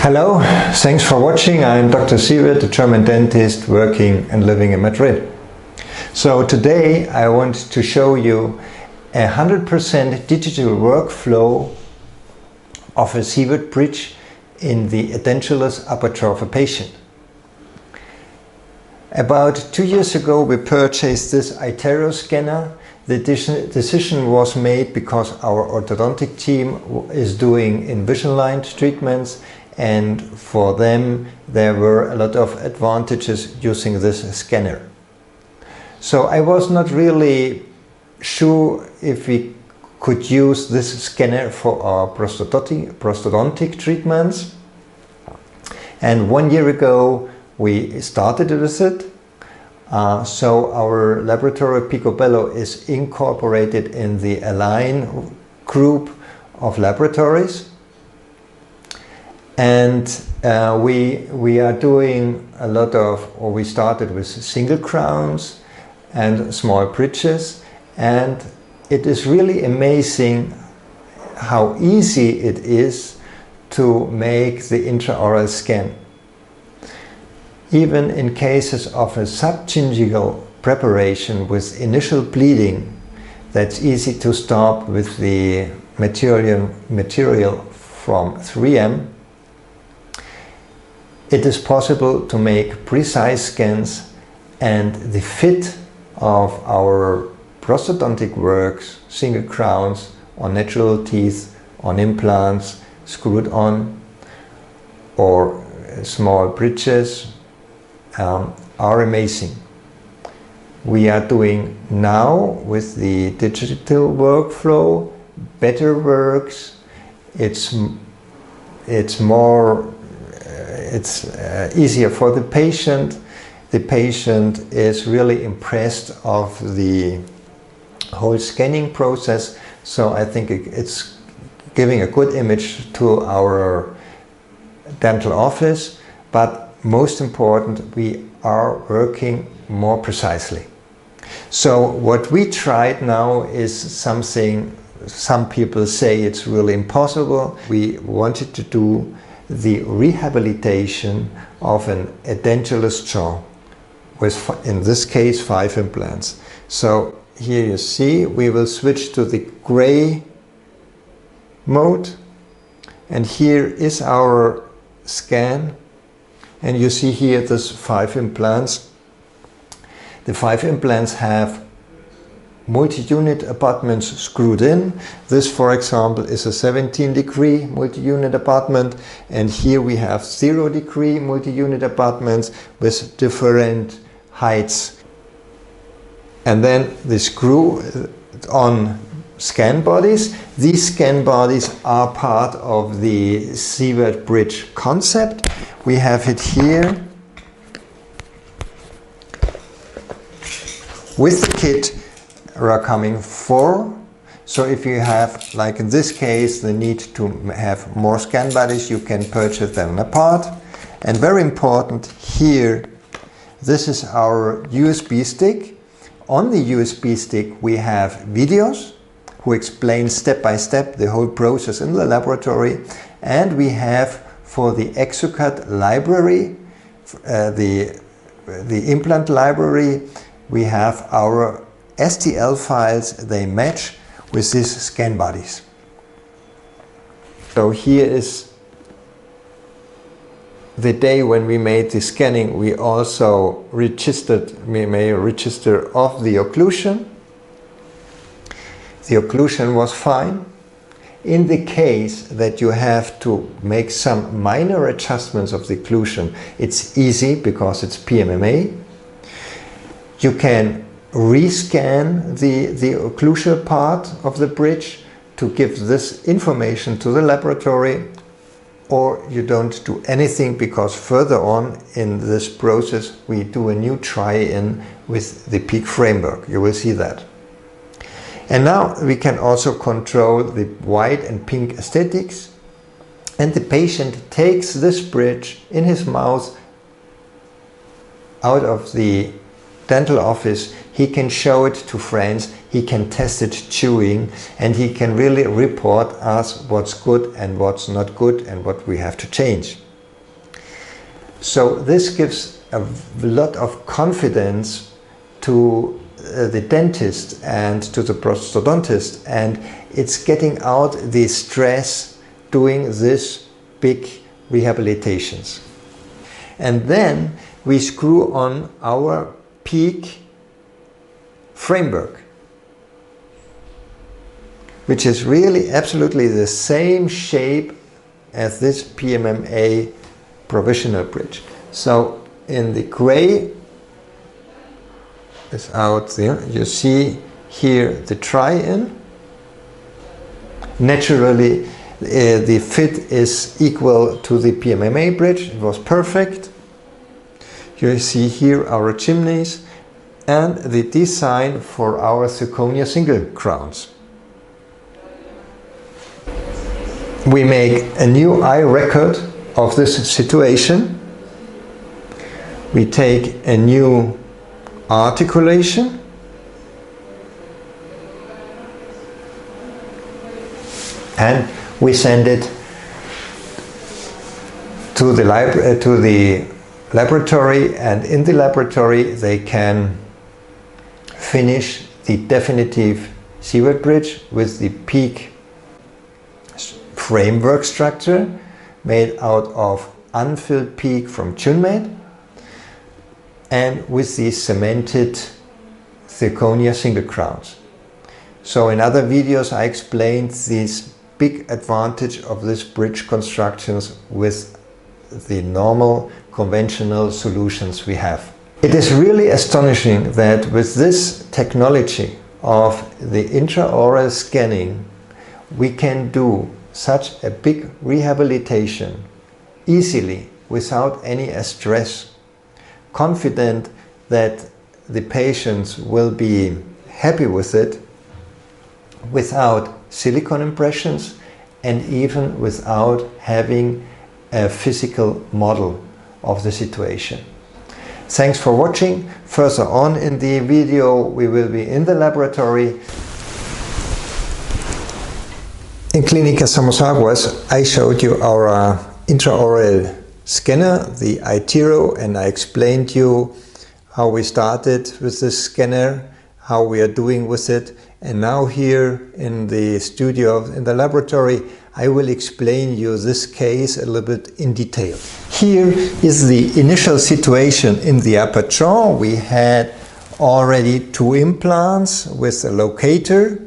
Hello, thanks for watching. I'm Dr. Siewert, a German dentist working and living in Madrid. So today I want to show you a 100% digital workflow of a SIEWERT bridge in the edentulous aperture of a patient. About 2 years ago we purchased this iTero scanner. The decision was made because our orthodontic team is doing Invisalign treatments, and for them there were a lot of advantages using this scanner. So I was not really sure if we could use this scanner for our prosthodontic treatments, and 1 year ago we started with it. So our laboratory PEEK-O-BELLO is incorporated in the Align group of laboratories, and we are doing a lot of, or we started with single crowns and small bridges, and it is really amazing how easy it is to make the intraoral scan. Even in cases of a subgingival preparation with initial bleeding, that's easy to stop with the material from 3M. It is possible to make precise scans, and the fit of our prosthodontic works, single crowns, on natural teeth, on implants, screwed on, or small bridges, are amazing. We are doing now with the digital workflow better works. It's easier for the patient. The patient is really impressed of the whole scanning process, so I think it's giving a good image to our dental office, but most important, we are working more precisely. So what we tried now is something some people say it's really impossible. We wanted to do the rehabilitation of an edentulous jaw with, in this case, 5 implants. So here you see we will switch to the gray mode, and here is our scan, and you see here there's 5 implants. The 5 implants have multi-unit abutments screwed in. This, for example, is a 17-degree multi-unit abutment, and here we have 0-degree multi-unit abutments with different heights. And then the screw on scan bodies. These scan bodies are part of the SIEWERT bridge concept. We have it here with the kit. There are coming 4. So if you have, like in this case, the need to have more scan bodies, you can purchase them apart. And very important here, this is our USB stick. On the USB stick we have videos who explain step by step the whole process in the laboratory, and we have for the exocad library, the implant library, we have our STL files. They match with these scan bodies. So here is the day when we made the scanning. We also made a register of the occlusion. The occlusion was fine. In the case that you have to make some minor adjustments of the occlusion, it's easy because it's PMMA. You can rescan the occlusal part of the bridge to give this information to the laboratory, or you don't do anything because further on in this process we do a new try-in with the PEEK framework. You will see that. And now we can also control the white and pink aesthetics, and the patient takes this bridge in his mouth out of the dental office. He can show it to friends, he can test it chewing, and he can really report us what's good and what's not good and what we have to change. So this gives a lot of confidence to the dentist and to the prosthodontist, and it's getting out the stress doing this big rehabilitations. And then we screw on our PEEK framework, which is really absolutely the same shape as this PMMA Provisional bridge. So in the gray is out there, you see here the try-in. Naturally the fit is equal to the PMMA bridge, it was perfect. You see here our chimneys and the design for our zirconia single crowns. We make a new eye record of this situation. We take a new articulation and we send it to the laboratory, and in the laboratory they can finish the definitive SIEWERT bridge with the PEEK framework structure made out of unfilled PEEK from Chunmade and with the cemented zirconia single crowns. So in other videos I explained this big advantage of this bridge constructions with the normal conventional solutions we have. It is really astonishing that with this technology of the intraoral scanning we can do such a big rehabilitation easily without any stress, confident that the patients will be happy with it without silicone impressions and even without having a physical model of the situation. Thanks for watching. Further on in the video we will be in the laboratory. In Clínica Somos Aguas I showed you our intraoral scanner, the iTero, and I explained you how we started with this scanner, how we are doing with it, and now here in the studio, in the laboratory, I will explain you this case a little bit in detail. Here is the initial situation in the upper jaw. We had already 2 implants with a locator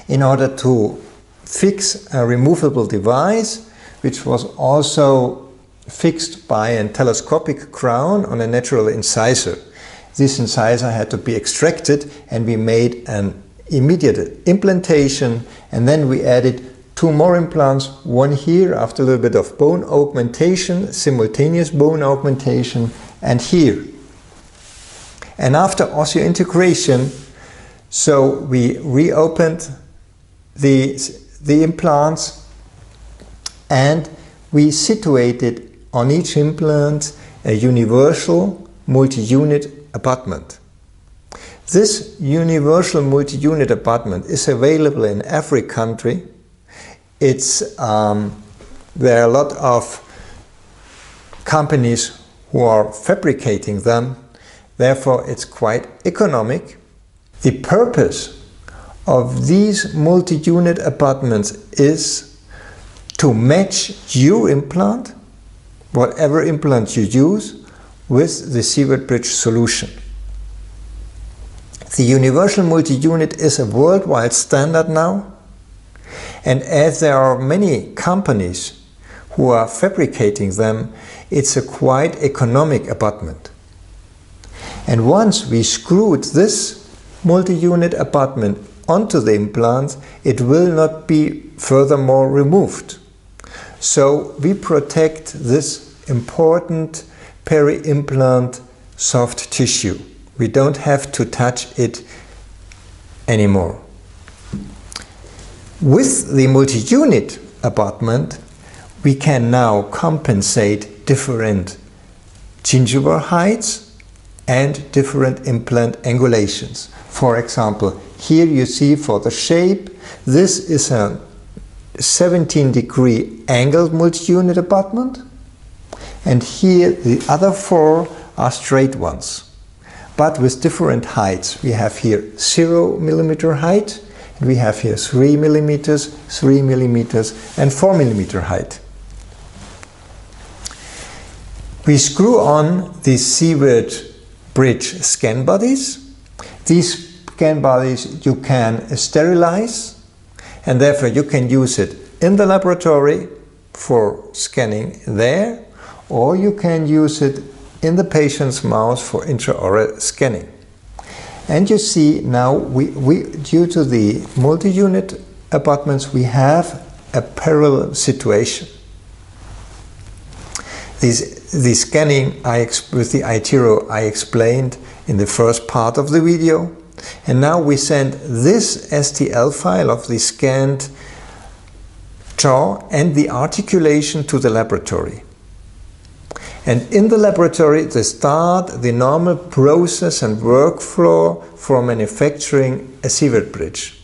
in order to fix a removable device, which was also fixed by a telescopic crown on a natural incisor. This incisor had to be extracted and we made an immediate implantation, and then we added 2 more implants, one here after a little bit of bone augmentation, simultaneous bone augmentation, and here. And after osseointegration, so we reopened the implants and we situated on each implant a universal multi-unit abutment. This universal multi-unit abutment is available in every country. There are a lot of companies who are fabricating them, therefore it's quite economic. The purpose of these multi-unit abutments is to match your implant, whatever implant you use, with the SIEWERT bridge solution. The universal multi-unit is a worldwide standard now, and as there are many companies who are fabricating them, it's a quite economic abutment. And once we screwed this multi-unit abutment onto the implant, it will not be furthermore removed. So we protect this important peri-implant soft tissue. We don't have to touch it anymore. With the multi-unit abutment, we can now compensate different gingival heights and different implant angulations. For example, here you see for the shape, this is a 17-degree angled multi-unit abutment, And here the other 4 are straight ones, but with different heights. We have here 0 millimeter height, and we have here 3 millimeters, 3 millimeters, and 4 millimeter height. We screw on the SIEWERT BRIDGE Scanbodies. These Scanbodies you can sterilize, and therefore you can use it in the laboratory for scanning there, or you can use it in the patient's mouth for intraoral scanning. And you see now, due to the multi-unit abutments, we have a parallel situation. The scanning with the iTero I explained in the first part of the video. And now we send this STL file of the scanned jaw and the articulation to the laboratory. And in the laboratory they start the normal process and workflow for manufacturing a SIEWERT bridge.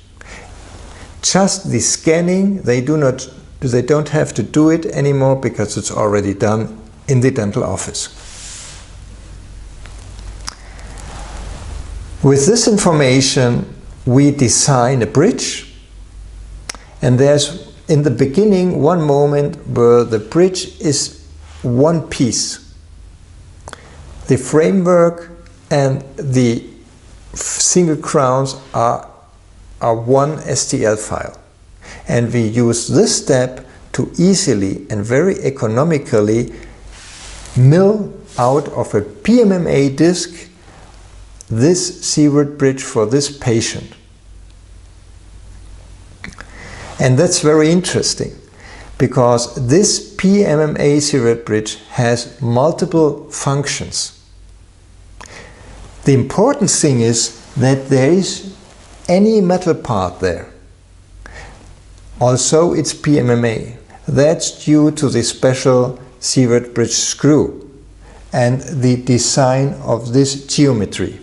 Just the scanning, they don't have to do it anymore because it's already done in the dental office. With this information we design a bridge, and there's in the beginning one moment where the bridge is one piece. The framework and the single crowns are one STL file, and we use this step to easily and very economically mill out of a PMMA disc this SIEWERT bridge for this patient. And that's very interesting, because this PMMA SIEWERT bridge has multiple functions. The important thing is that there is any metal part there. Also it's PMMA. That's due to the special SIEWERT bridge screw and the design of this geometry.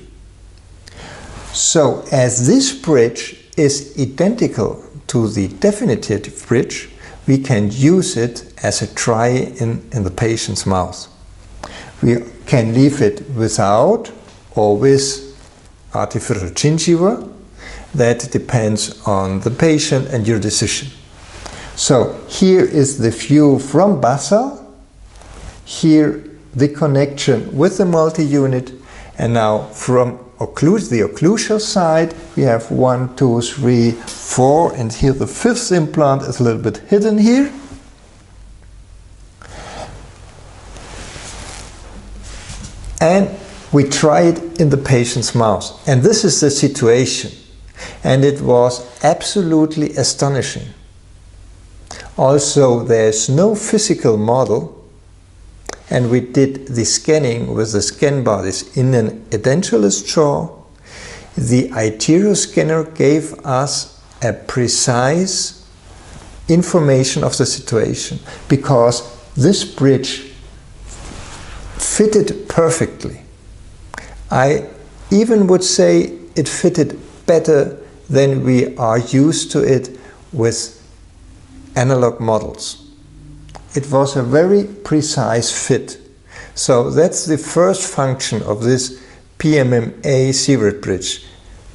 So as this bridge is identical to the definitive bridge, we can use it as a try in the patient's mouth. We can leave it without or with artificial gingiva. That depends on the patient and your decision. So here is the view from basal, here the connection with the multi-unit, and now from the occlusal side we have 1, 2, 3, 4, and here the 5th implant is a little bit hidden here. And we try it in the patient's mouth, and this is the situation, and it was absolutely astonishing. Also, there's no physical model, and we did the scanning with the Scanbodies in an edentulous jaw. The iTero scanner gave us a precise information of the situation, because this bridge fitted perfectly. I even would say it fitted better than we are used to it with analog models. It was a very precise fit. So that's the first function of this PMMA SIEWERT bridge,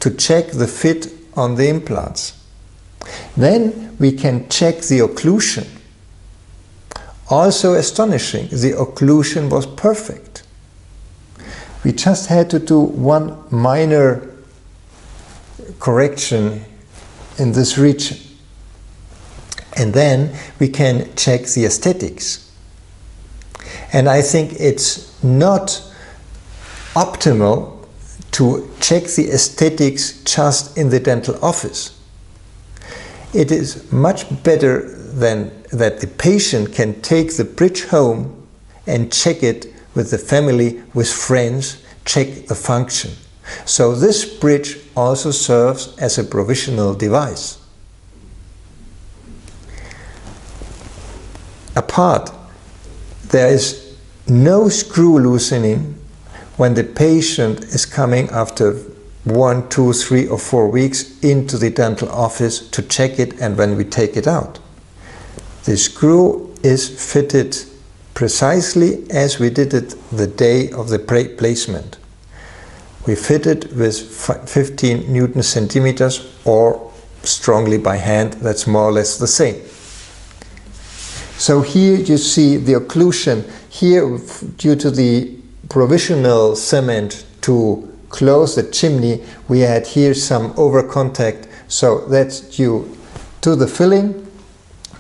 to check the fit on the implants. Then we can check the occlusion. Also astonishing, the occlusion was perfect. We just had to do one minor correction in this region. And then we can check the aesthetics. And I think it's not optimal to check the aesthetics just in the dental office. It is much better than that the patient can take the bridge home and check it with the family, with friends, check the function. So this bridge also serves as a provisional device. Apart, there is no screw loosening when the patient is coming after 1, 2, 3 or 4 weeks into the dental office to check it, and when we take it out. The screw is fitted precisely as we did it the day of the placement. We fitted with 15 Newton centimeters, or strongly by hand, that's more or less the same. So here you see the occlusion. Here, due to the provisional cement to close the chimney, we had here some over contact, so that's due to the filling.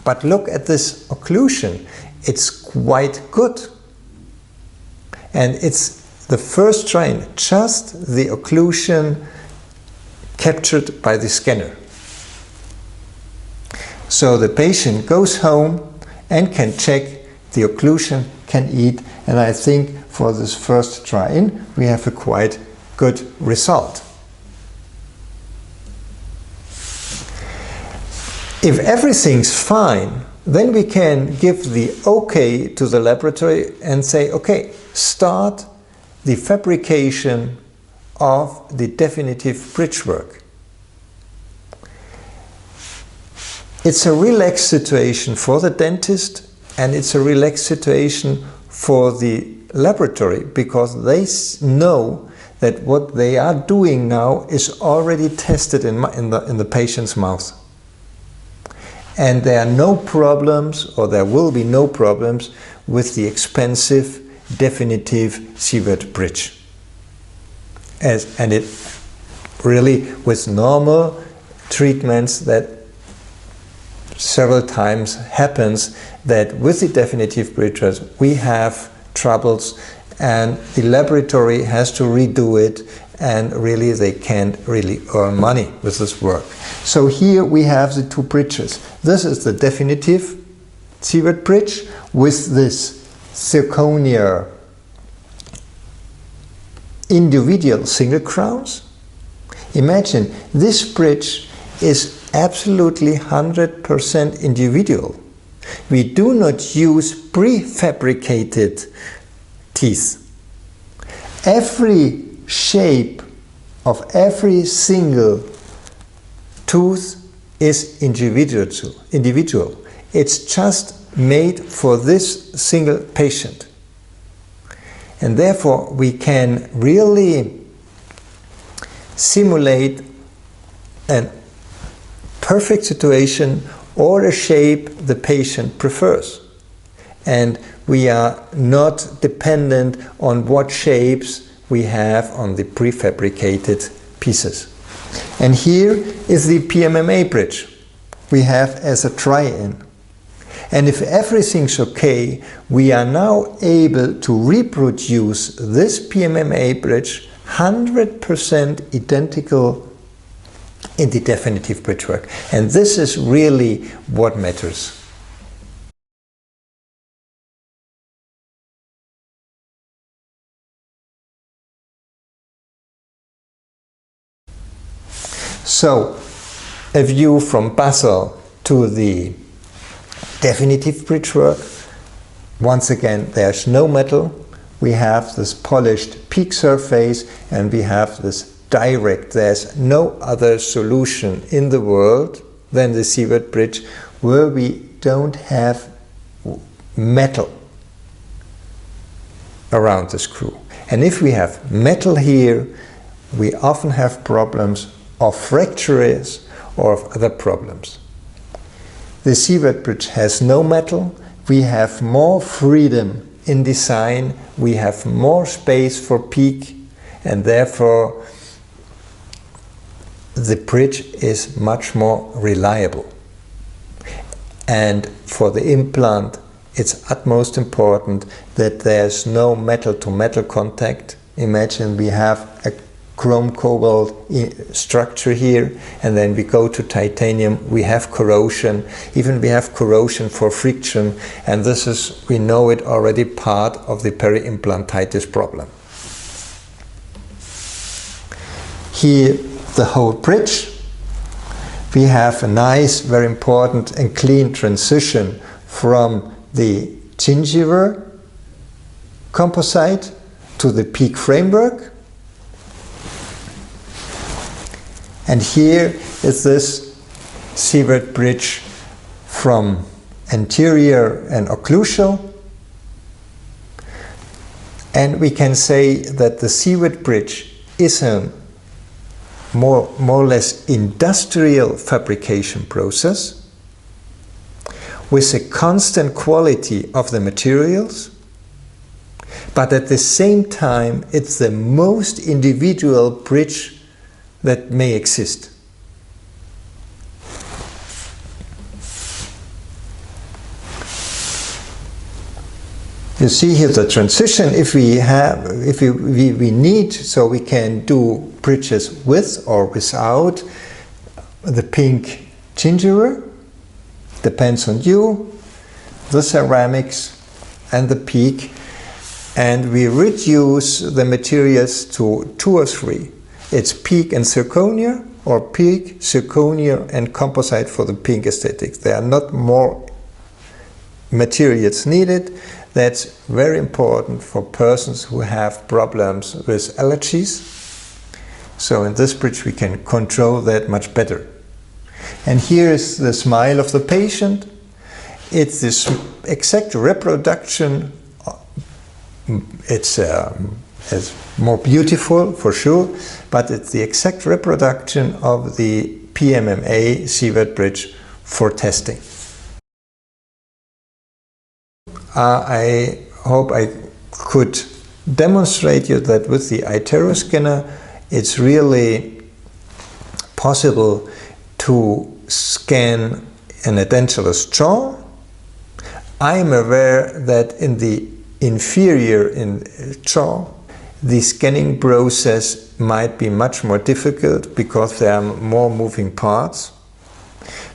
But look at this occlusion, it's quite good. And it's the first try, just the occlusion captured by the scanner. So the patient goes home and can check the occlusion, can eat, and I think for this first try-in we have a quite good result. If everything's fine, then we can give the OK to the laboratory and say, okay, start the fabrication of the definitive bridge work. It's a relaxed situation for the dentist, and it's a relaxed situation for the laboratory, because they know that what they are doing now is already tested in the patient's mouth. And there are no problems, or there will be no problems, with the expensive definitive SIEWERT bridge. And it really, with normal treatments, that several times happens that with the definitive bridges we have troubles and the laboratory has to redo it, and really they can't really earn money with this work. So here we have the two bridges. This is the definitive SIEWERT bridge with this zirconia individual single crowns. Imagine this bridge is absolutely 100% individual. We do not use prefabricated teeth. Every shape of every single tooth is individual. It's just made for this single patient. And therefore we can really simulate an perfect situation or a shape the patient prefers. And we are not dependent on what shapes we have on the prefabricated pieces. And here is the PMMA bridge we have as a try-in. And if everything's okay, we are now able to reproduce this PMMA bridge 100% identical in the definitive bridge work. And this is really what matters. So, a view from Basel to the definitive bridge work. Once again, there's no metal. We have this polished PEEK surface, and we have this direct. There's no other solution in the world than the SIEWERT bridge where we don't have metal around the screw. And if we have metal here, we often have problems of fractures or of other problems. The SIEWERT bridge has no metal. We have more freedom in design. We have more space for PEEK, and therefore the bridge is much more reliable. And for the implant, it's utmost important that there's no metal-to-metal contact. Imagine we have a chrome cobalt structure here, and then we go to titanium, we have corrosion, even we have corrosion for friction, and this is, we know it already, part of the peri-implantitis problem. Here the whole bridge, we have a nice, very important and clean transition from the gingiva composite to the PEEK framework. And here is this SIEWERT bridge from anterior and occlusal And we can say that the SIEWERT bridge is a more or less industrial fabrication process with a constant quality of the materials, but at the same time it's the most individual bridge that may exist. You see here the transition. If we need, so we can do bridges with or without the pink gingiva, depends on you, the ceramics and the PEEK, and we reduce the materials to 2 or 3. It's PEEK and zirconia, or PEEK, zirconia and composite for the pink aesthetics. There are not more materials needed. That's very important for persons who have problems with allergies. So in this bridge we can control that much better. And here is the smile of the patient. It's this exact reproduction. It's more beautiful for sure, but it's the exact reproduction of the PMMA SIEWERT bridge for testing. I hope I could demonstrate you that with the iTero scanner it's really possible to scan an edentulous jaw. I am aware that in the inferior jaw the scanning process might be much more difficult because there are more moving parts.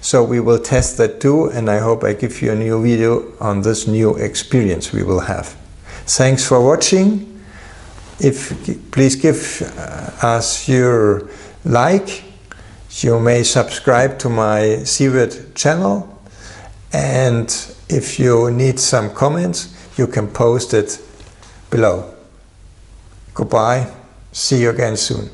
So we will test that too, and I hope I give you a new video on this new experience we will have. Thanks for watching. Please give us your like. You may subscribe to my SIEWERT channel, and if you need some comments, you can post it below. Goodbye. See you again soon.